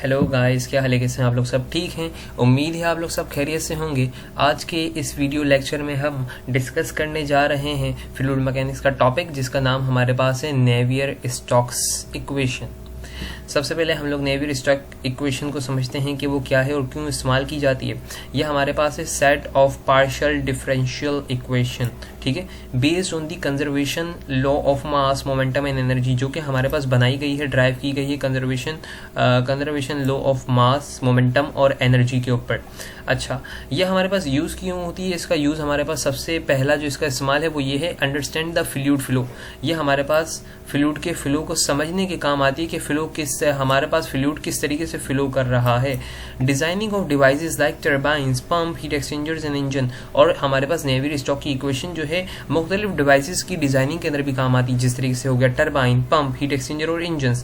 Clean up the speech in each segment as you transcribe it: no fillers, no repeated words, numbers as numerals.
Hello guys, क्या हाल है? कैसे हैं आप लोग? सब ठीक हैं? उम्मीद है आप लोग सब खैरियत से होंगे। आज के इस वीडियो लेक्चर में हम डिस्कस करने जा रहे हैं फ्लूइड मैकेनिक्स का टॉपिक, जिसका नाम हमारे पास है नेवियर स्टोक्स इक्वेशन। सबसे पहले हम लोग नेवियर स्टोक्स इक्वेशन को समझते हैं कि वो क्या है और क्यों इस्तेमाल की जाती है। यह हमारे पास है set of partial differential equation, ठीक है, based on the conservation law of mass momentum and energy, जो कि हमारे पास बनाई गई है, ड्राइव की गई है conservation law of mass momentum और एनर्जी के ऊपर। अच्छा, ये हमारे पास यूज़ क्यों होती है? इसका यूज़ हमारे पास सबसे पहला जो इसका इस्तेमाल है वो ये है, अंडरस्टैंड द फ्लूइड फ्लो। ये हमारे पास फ्लूइड के फ्लो को समझने के काम आती है कि फ्लो हमारे पास फ्लूइड किस तरीके से फ्लो कर रहा है। Designing of devices like turbines, pump, heat exchangers and engine. और हमारे पास नेवियर स्टोक्स की इक्वेशन जो है मुख्तलिफ डिवाइसेस की डिजाइनिंग के अंदर भी काम आती है, जिस तरीके से हो गया टर्बाइन, पंप, हीट एक्सचेंजर और इंजन।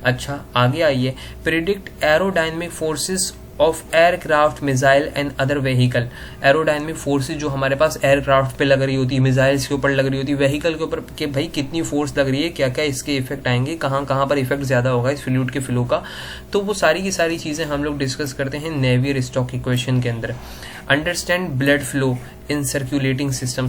अच्छा, आगे आइए, predict aerodynamic forces of aircraft, missile and other vehicle. Aerodynamic forces जो हमारे पास एयरक्राफ्ट पे लग रही होती है, मिसाइल्स के ऊपर लग रही होती है, व्हीकल के ऊपर, कि भाई कितनी फोर्स लग रही है, क्या क्या इसके इफेक्ट आएंगे, कहाँ कहाँ पर इफेक्ट ज्यादा होगा इस फ्लूइड के फ्लो का। तो वो सारी की सारी चीजें हम लोग डिस्कस करते हैं नेवियर स्टोक्स इक्वेशन के अंदर। Understand blood flow in circulating system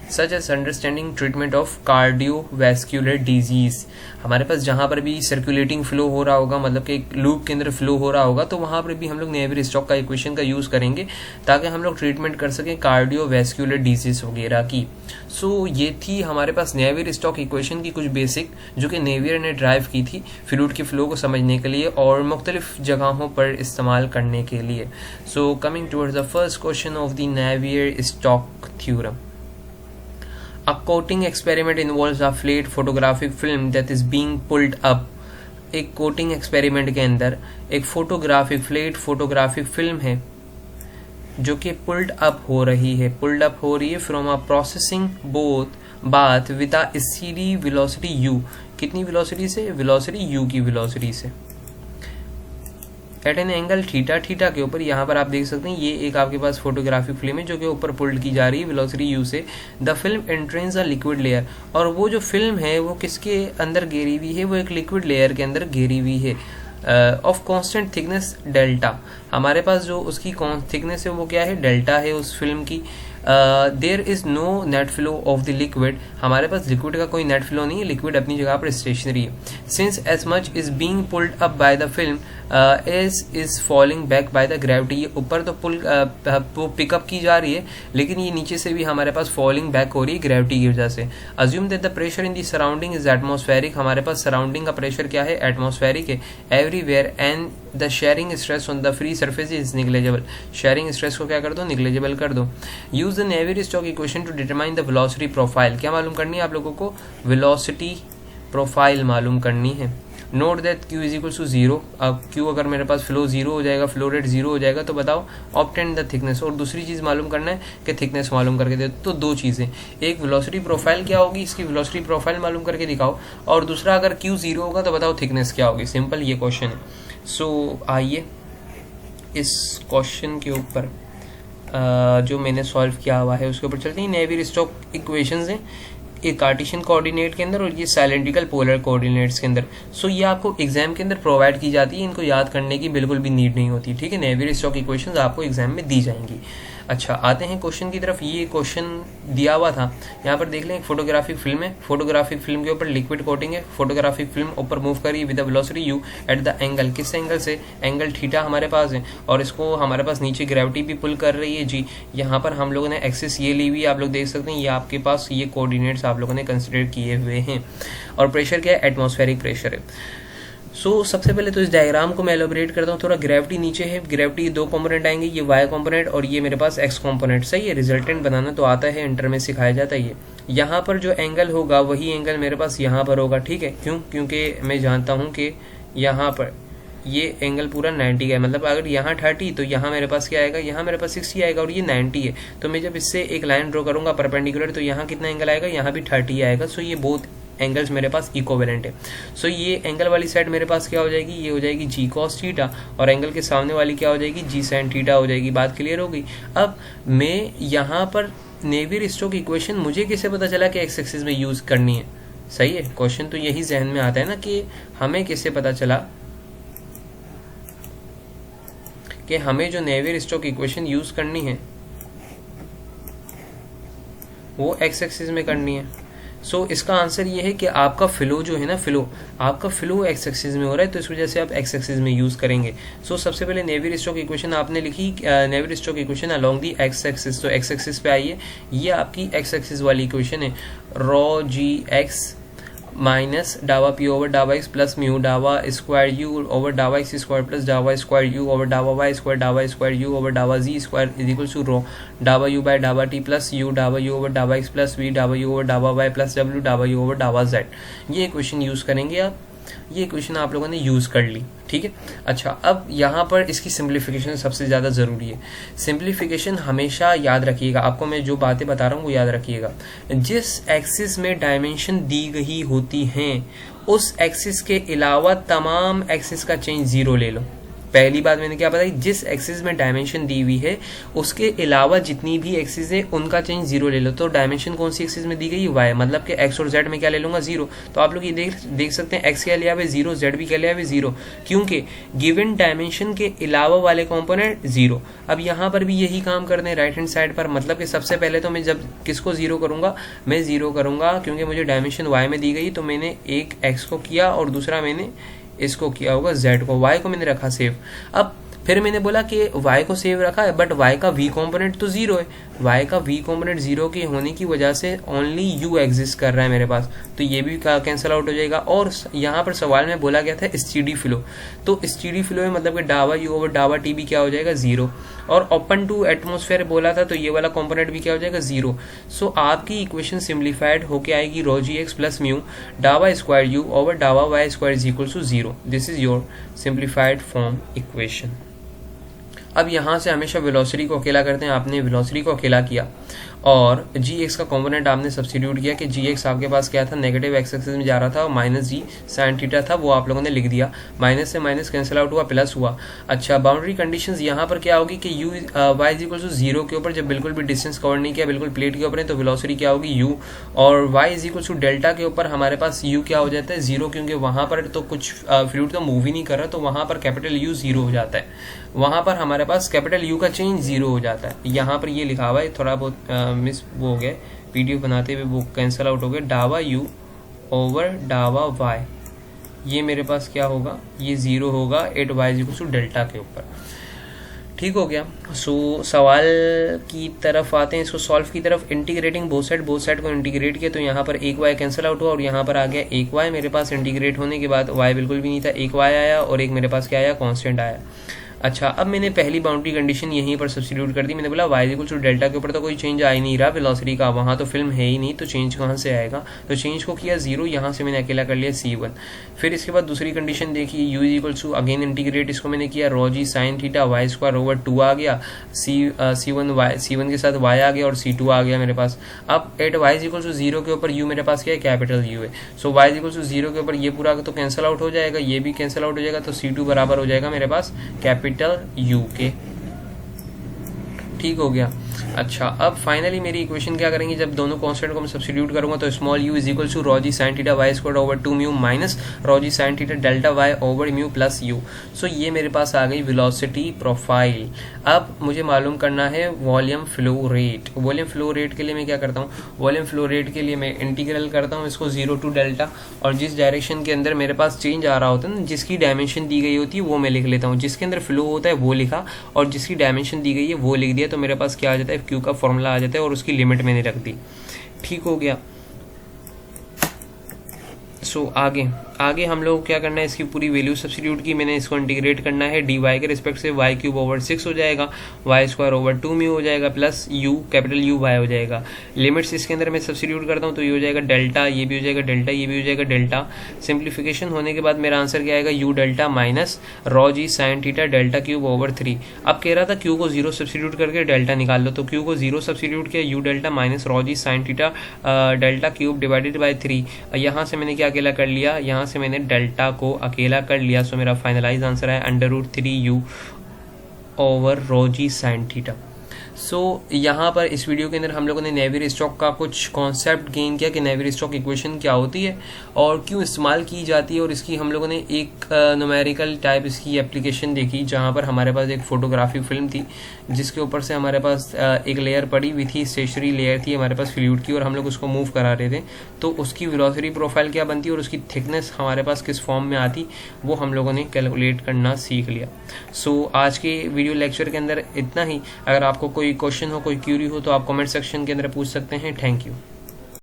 such as understanding treatment of cardiovascular disease। हमारे पास जहाँ पर भी सर्कुलेटिंग फ्लो हो रहा होगा, मतलब कि एक लूप के अंदर फ्लो हो रहा होगा, तो वहाँ पर भी हम लोग नेवियर स्टोक्स का इक्वेशन का यूज़ करेंगे ताकि हम लोग ट्रीटमेंट कर सकें कार्डियोवैस्कुलर डिजीज वगैरह की। सो ये थी हमारे पास नेवियर स्टोक्स इक्वेशन की कुछ बेसिक, जो कि नेवियर ने ड्राइव की थी फ्लूइड के फ्लो को समझने के लिए और मुख्तलिफ जगहों पर इस्तेमाल करने के लिए। So coming towards the first question of the Navier Stokes theorem. A coating experiment involves a flat photographic film that is being pulled up। एक कोटिंग एक्सपेरिमेंट के अंदर एक फ्लैट फोटोग्राफिक फिल्म है जो कि पुल्ड अप हो रही है from a processing bath with a steady velocity u। कितनी वेलोसिटी से? वेलोसिटी u की वेलोसिटी से एट एन एंगल थीटा के ऊपर। यहाँ पर आप देख सकते हैं ये एक आपके पास फोटोग्राफिक फिल्म है जो कि ऊपर पुल्ड की जा रही है वेलोसिटी u से। The film entrance a liquid layer, और वो जो फिल्म है वो किसके अंदर घेरी हुई है? वो एक लिक्विड लेयर के अंदर घेरी हुई है ऑफ कांस्टेंट थिकनेस डेल्टा। हमारे पास जो उसकी थिकनेस है वो क्या है? डेल्टा है उस फिल्म की। There is no net flow of the liquid. हमारे पास लिक्विड का कोई नेट फ्लो नहीं है, लिक्विड अपनी जगह पर स्टेशनरी है। Since as much is being pulled up by the film as is falling back by the gravity. ये ऊपर तो वो पिकअप की जा रही है, लेकिन ये नीचे से भी हमारे पास फॉलिंग बैक हो रही है ग्रेविटी की वजह से। Assume that the pressure in the surrounding is atmospheric. हमारे पास सराउंडिंग का प्रेशर क्या है? एटमॉस्फेरिक है everywhere, and the shearing stress on the free surface is negligible. Shearing stress को क्या कर दो? निग्लेजेबल कर दो। Use the Navier Stokes equation to determine the velocity profile. क्या मालूम करनी है आप लोगों को? वेलोसिटी प्रोफाइल मालूम करनी है। Note that q is equal to 0। अब q अगर मेरे पास फ्लो 0 हो जाएगा, फ्लो रेट 0 हो जाएगा, तो बताओ ऑब्टेन द थिकनेस। और दूसरी चीज मालूम करना है कि थिकनेस मालूम करके दे। तो दो चीजें, एक वेलोसिटी प्रोफाइल क्या होगी, इसकी वेलोसिटी प्रोफाइल मालूम करके दिखाओ, और दूसरा अगर q 0 होगा तो बताओ थिकनेस क्या होगी। सिंपल ये क्वेश्चन है। सो आइए इस क्वेश्चन के ऊपर जो मैंने सॉल्व किया हुआ है उसके ऊपर चलते हैं। नेवियर स्टोक्स इक्वेशंस हैं एक कार्टेशियन कोऑर्डिनेट के अंदर और ये साइलेंड्रिकल पोलर कोऑर्डिनेट्स के अंदर। सो ये आपको एग्जाम के अंदर प्रोवाइड की जाती है, इनको याद करने की बिल्कुल भी नीड नहीं होती, ठीक है। नेवियर स्टोक्स इक्वेशंस आपको एग्जाम में दी जाएंगी। अच्छा, आते हैं क्वेश्चन की तरफ। ये क्वेश्चन दिया हुआ था, यहाँ पर देख लें, फोटोग्राफिक फिल्म है, फोटोग्राफिक फिल्म के ऊपर लिक्विड कोटिंग है, फोटोग्राफिक फिल्म ऊपर मूव करी with the velocity u at the angle. किस एंगल से? एंगल थीटा हमारे पास है, और इसको हमारे पास नीचे ग्रेविटी भी पुल कर रही है जी। यहाँ पर हम लोगों ने एक्सिस ये ली हुई, आप लोग देख सकते हैं, ये आपके पास ये कोऑर्डिनेट्स आप लोगों ने कंसिडर किए हुए हैं। और प्रेशर क्या है? एटमॉस्फेरिक प्रेशर है। सो सबसे पहले तो इस डायग्राम को मैं एलोबरेट करता हूँ थोड़ा। ग्रेविटी नीचे है, ग्रेविटी दो कंपोनेंट आएंगे, ये वाई कंपोनेंट और ये मेरे पास एक्स कंपोनेंट। सही है, रिजल्टेंट बनाना तो आता है, इंटर में सिखाया जाता है ये। यहाँ पर जो एंगल होगा वही एंगल मेरे पास यहाँ पर होगा, ठीक है। क्यों? क्योंकि मैं जानता हूँ कि यहाँ पर ये एंगल पूरा 90 का है, मतलब अगर यहाँ 30 तो यहाँ मेरे पास क्या आएगा? यहाँ मेरे पास 60 आएगा, और ये 90 है। तो मैं जब इससे एक लाइन ड्रॉ करूंगा परपेंडिकुलर, तो यहाँ कितना एंगल आएगा? यहाँ भी 30 आएगा। सो ये बहुत एंगल्स मेरे पास इक्विवेलेंट है। सो ये एंगल वाली साइड मेरे पास क्या हो जाएगी? ये हो जाएगी जी कॉस थीटा, और एंगल के सामने वाली क्या हो जाएगी? जी साइन थीटा हो जाएगी। बात क्लियर हो गई? अब मैं यहाँ पर नेवियर स्टोक्स इक्वेशन मुझे कैसे पता चला कि एक्स एक्सिस में यूज करनी है? सही है, क्वेश्चन तो यही जहन में आता है ना कि हमें कैसे पता चला कि हमें जो नेवियर स्टोक्स इक्वेशन यूज करनी है वो एक्स एक्सिस में करनी है। सो इसका आंसर ये है कि आपका फ्लो जो है ना, आपका फ्लो एक्स एक्सिस में हो रहा है, तो इस वजह से आप एक्स एक्सिस में यूज करेंगे। सो सबसे पहले नेवियर स्टोक्स इक्वेशन आपने लिखी, Navier Stokes equation along the x axis, तो एक्स एक्सिस पे आइए, ये आपकी एक्स एक्सिस वाली इक्वेशन है, रॉ जी एक्स माइनस डावा पी ओवर डावा एक्स प्लस म्यू डावा स्क्वायर यू ओवर डावा एक्स स्क्वायर प्लस डावा स्क्वायर यू ओवर डावा वाई स्क्वायर यू ओवर डावा जी स्क्वायर इज इक्वल टू रो डावा यू बाय डावा टी प्लस यू डावा यू ओवर डावा एक्स प्लस वी डावा यू ओवर डावा वाई प्लस डब्ल्यू डावा यू ओवर डावा जेड। ये इक्वेशन यूज करेंगे आप, ये इक्वेशन आप लोगों ने यूज कर ली, ठीक है। अच्छा, अब यहाँ पर इसकी सिंप्लीफिकेशन सबसे ज़्यादा ज़रूरी है। सिंप्लीफिकेशन हमेशा याद रखिएगा, आपको मैं जो बातें बता रहा हूँ वो याद रखिएगा। जिस एक्सिस में डायमेंशन दी गई होती हैं उस एक्सिस के अलावा तमाम एक्सिस का चेंज जीरो ले लो। पहली बात मैंने क्या बताई, जिस एक्सिस में डायमेंशन दी हुई है उसके अलावा जितनी भी एक्सिस है उनका चेंज जीरो ले लो। तो डायमेंशन कौन सी एक्सिस में दी गई, वाई, मतलब कि एक्स और जेड में क्या ले लूंगा, जीरो। तो आप लोग ये देख सकते हैं एक्स क्या लिया हुआ जीरो, जेड भी क्या लिया हुआ जीरो, क्योंकि गिवन डायमेंशन के अलावा वाले कॉम्पोनेंट जीरो। अब यहाँ पर भी यही काम करने हैं राइट हैंड साइड पर, मतलब कि सबसे पहले तो मैं जब किसको जीरो करूंगा, मैं जीरो करूंगा क्योंकि मुझे डायमेंशन वाई में दी गई, तो मैंने एक एक्स को किया और दूसरा मैंने इसको किया होगा जेड को, वाई को मैंने रखा सेव। अब फिर मैंने बोला कि y को सेव रखा है बट y का v कॉम्पोनेंट तो जीरो है, y का v कॉम्पोनेंट जीरो के होने की वजह से ओनली u एग्जिस्ट कर रहा है मेरे पास, तो ये भी कैंसिल आउट हो जाएगा। और यहाँ पर सवाल में बोला गया था स्टीडी फ्लो, तो स्टीडी फ्लो में मतलब कि डावा u ओवर डावा t भी क्या हो जाएगा, जीरो। और ओपन टू एटमोसफेयर बोला था तो ये वाला कॉम्पोनेंट भी क्या हो जाएगा, जीरो। सो आपकी इक्वेशन सिंप्लीफाइड होके आएगी rho g x plus mu डावा स्क्वायर u ओवर डावा y square is equal to zero. This is your simplified form equation. अब यहाँ से हमेशा वेलोसिटी को अकेला करते हैं, आपने वेलोसिटी को अकेला किया और जी एक्स का कंपोनेंट आपने सब्स्टिट्यूट किया कि जी एक्स आपके पास क्या था, नेगेटिव एक्स एक्सिस में जा रहा था और माइनस जी साइन थीटा था, वो आप लोगों ने लिख दिया। माइनस से माइनस कैंसिल आउट हुआ, प्लस हुआ। अच्छा, बाउंड्री कंडीशंस यहाँ पर क्या होगी कि u y is equal to zero के ऊपर जब बिल्कुल भी डिस्टेंस कवर नहीं किया, बिल्कुल प्लेट के ऊपर है, तो वेलोसिटी क्या होगी यू, और y is equal to delta के ऊपर हमारे पास यू क्या हो जाता है, जीरो, क्योंकि वहाँ पर तो कुछ फ्लूइड तो मूव ही नहीं कर रहा, तो वहाँ पर कैपिटल यू जीरो हो जाता है, वहाँ पर हमारे पास कैपिटल यू का चेंज जीरो हो जाता है। यहाँ पर ये लिखा हुआ है, थोड़ा बहुत मिस वो हो गया पीडीएफ बनाते हुए, वो कैंसिल आउट हो गया, डावा यू ओवर डावा वाई, ये मेरे पास क्या होगा, ये जीरो होगा at y equal to delta के ऊपर। ठीक हो गया। सो सवाल की तरफ आते हैं, इसको सॉल्व की तरफ। इंटीग्रेटिंग बोथ साइड को इंटीग्रेट किया तो यहाँ पर एक वाई कैंसिल आउट हुआ और यहाँ पर आ गया एक वाई। मेरे पास इंटीग्रेट होने के बाद वाई बिल्कुल भी नहीं था, एक वाई आया और एक मेरे पास क्या आया, कांस्टेंट आया। अच्छा, अब मैंने पहली बाउंड्री कंडीशन यहीं पर सब्स्टिट्यूट कर दी। मैंने बोला वाई इक्वल टू डेल्टा के ऊपर तो कोई चेंज आ ही नहीं रहा वेलोसिटी का, वहाँ तो फिल्म है ही नहीं, तो चेंज कहाँ से आएगा, तो चेंज को किया जीरो, यहाँ से मैंने अकेला कर लिया C1। फिर इसके बाद दूसरी कंडीशन देखी, u equal to again integrate, इसको मैंने किया rho g sine theta y square over 2 आ गया, C1 के साथ y आ गया और C2 आ गया मेरे पास। अब at y equal to zero के ऊपर u मेरे पास क्या है, कैपिटल U है। सो वाई इक्वल टू जीरो के ऊपर ये पूरा तो कैंसिल आउट हो जाएगा, ये भी कैंसिल आउट हो जाएगा, तो C2 बराबर हो जाएगा मेरे पास कैपिटल U के। ठीक हो गया। अच्छा, अब फाइनली मेरी इक्वेशन क्या करेंगे, जब दोनों कांस्टेंट को मैं सब्स्टिट्यूट करूंगा तो small u is equal to rho g sine theta y square over 2 mu minus rho g sine theta delta y over mu plus u। So ये मेरे पास आ गई वेलोसिटी प्रोफाइल। अब मुझे मालूम करना है volume flow rate. Volume flow rate के लिए मैं क्या करता हूँ, वॉल्यूम फ्लो रेट के लिए मैं इंटीग्रल करता हूँ इसको 0 टू डेल्टा, और जिस डायरेक्शन के अंदर मेरे पास चेंज आ रहा होता है ना, जिसकी डायमेंशन दी गई होती है वो मैं लिख लेता हूँ, जिसके अंदर फ्लो होता है वो लिखा और जिसकी डायमेंशन दी गई है वो लिख दिया, तो मेरे पास क्या आ जाता है, क्यू का फॉर्मूला आ जाता है और उसकी लिमिट मैंने रख दी। ठीक हो गया। सो आगे हम लोग क्या करना है, इसकी पूरी वैल्यू सब्स्टिट्यूट की, मैंने इसको इंटीग्रेट करना है डी वाई के रिस्पेक्ट से, वाई क्यूब ओवर 6 हो जाएगा, वाई स्क्वायर ओवर 2 म्यू हो जाएगा plus u capital u y हो जाएगा। लिमिट्स इसके अंदर मैं सब्स्टिट्यूट करता हूँ तो ये हो जाएगा डेल्टा, ये भी हो जाएगा डेल्टा, ये भी हो जाएगा डेल्टा। सिंप्लीफिकेशन होने के बाद मेरा आंसर क्या आएगा, u delta minus rho g sine theta delta cube over 3। अब कह रहा था क्यू को 0 सब्स्टिट्यूट करके डेल्टा निकाल लो, तो क्यू को 0 सब्स्टिट्यूट किया, u delta minus rho g sine theta delta cube divided by 3। यहाँ से मैंने क्या अकेला कर लिया, यहाँ से मैंने डेल्टा को अकेला कर लिया। सो मेरा फाइनलाइज आंसर है अंडर रूट 3u ओवर रो जी साइन थीटा। सो यहाँ पर इस वीडियो के अंदर हम लोगों ने नेवियर स्टोक्स का कुछ कॉन्सेप्ट गेन किया कि नेवियर स्टोक्स इक्वेशन क्या होती है और क्यों इस्तेमाल की जाती है, और इसकी हम लोगों ने एक न्यूमेरिकल टाइप इसकी एप्लीकेशन देखी जहाँ पर हमारे पास एक फोटोग्राफी फिल्म थी जिसके ऊपर से हमारे पास एक लेयर पड़ी हुई थी, स्टेशनरी लेयर थी हमारे पास फ्लूइड की, और हम लोग उसको मूव करा रहे थे। तो उसकी वेलोसिटी प्रोफाइल क्या बनती और उसकी थिकनेस हमारे पास किस फॉर्म में आती वो हम लोगों ने कैलकुलेट करना सीख लिया। सो आज के वीडियो लेक्चर के अंदर इतना ही। अगर आपको कोई क्वेश्चन हो, कोई क्यूरी हो तो आप कमेंट सेक्शन के अंदर पूछ सकते हैं। Thank you.